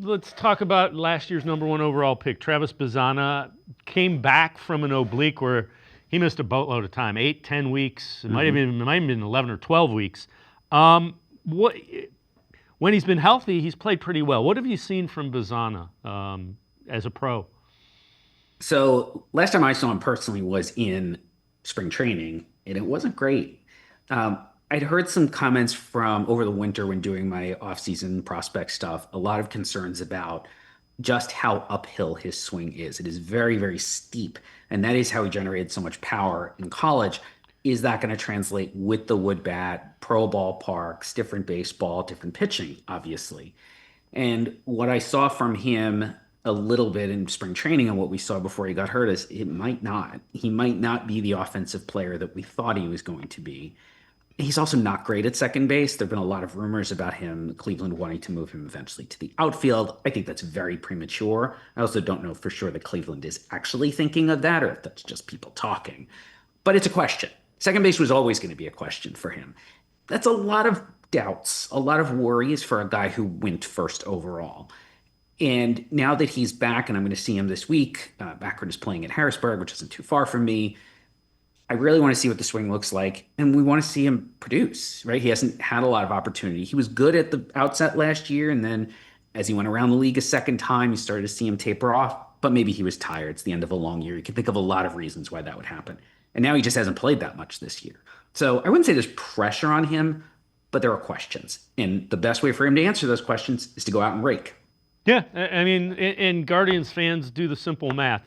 let's talk about last year's number one overall pick. Travis Bazzana came back from an oblique where he missed a boatload of time, 8, 10 weeks. It might have been 11 or 12 weeks. What when he's been healthy, he's played pretty well. What have you seen from Bazzana as a pro? So last time I saw him personally was in spring training, and it wasn't great. I'd heard some comments from over the winter when doing my off-season prospect stuff, a lot of concerns about just how uphill his swing is. It is very, very steep, and that is how he generated so much power in college. Is that going to translate with the wood bat, pro ballparks, different baseball, different pitching, obviously? And what I saw from him a little bit in spring training and what we saw before he got hurt is it might not. He might not be the offensive player that we thought he was going to be. He's also not great at second base. There have been a lot of rumors about him, Cleveland wanting to move him eventually to the outfield. I think that's very premature. I also don't know for sure that Cleveland is actually thinking of that or if that's just people talking. But it's a question. Second base was always going to be a question for him. That's a lot of doubts, a lot of worries for a guy who went first overall. And now that he's back, and I'm going to see him this week, Backford is playing at Harrisburg, which isn't too far from me. I really want to see what the swing looks like, and we want to see him produce, right? He hasn't had a lot of opportunity. He was good at the outset last year, and then as he went around the league a second time, you started to see him taper off, but maybe he was tired. It's the end of a long year. You can think of a lot of reasons why that would happen. And now he just hasn't played that much this year. So I wouldn't say there's pressure on him, but there are questions. And the best way for him to answer those questions is to go out and rake. Yeah, I mean, and Guardians fans do the simple math.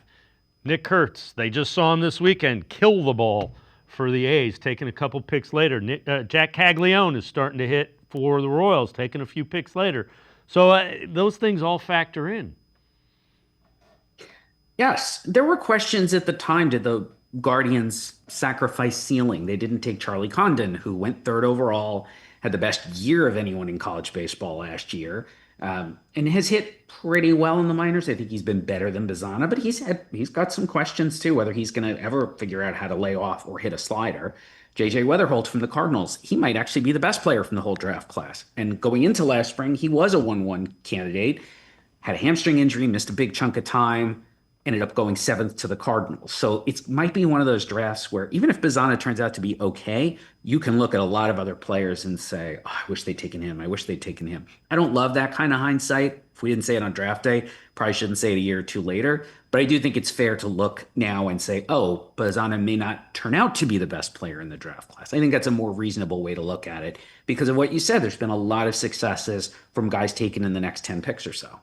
Nick Kurtz, they just saw him this weekend kill the ball for the A's, taking a couple picks later. Jack Caglione is starting to hit for the Royals, taking a few picks later. So those things all factor in. Yes, there were questions at the time. Did the Guardians sacrifice ceiling? They didn't take Charlie Condon, who went third overall, had the best year of anyone in college baseball last year, and has hit pretty well in the minors. I think he's been better than Bazzana, but he's got some questions too, whether he's going to ever figure out how to lay off or hit a slider. JJ Weatherholt from the Cardinals, he might actually be the best player from the whole draft class. And going into last spring, he was a 1-1 candidate, had a hamstring injury, missed a big chunk of time, ended up going seventh to the Cardinals. So it might be one of those drafts where even if Bazzana turns out to be okay, you can look at a lot of other players and say, oh, I wish they'd taken him. I wish they'd taken him. I don't love that kind of hindsight. If we didn't say it on draft day, probably shouldn't say it a year or two later. But I do think it's fair to look now and say, oh, Bazzana may not turn out to be the best player in the draft class. I think that's a more reasonable way to look at it because of what you said. There's been a lot of successes from guys taken in the next 10 picks or so.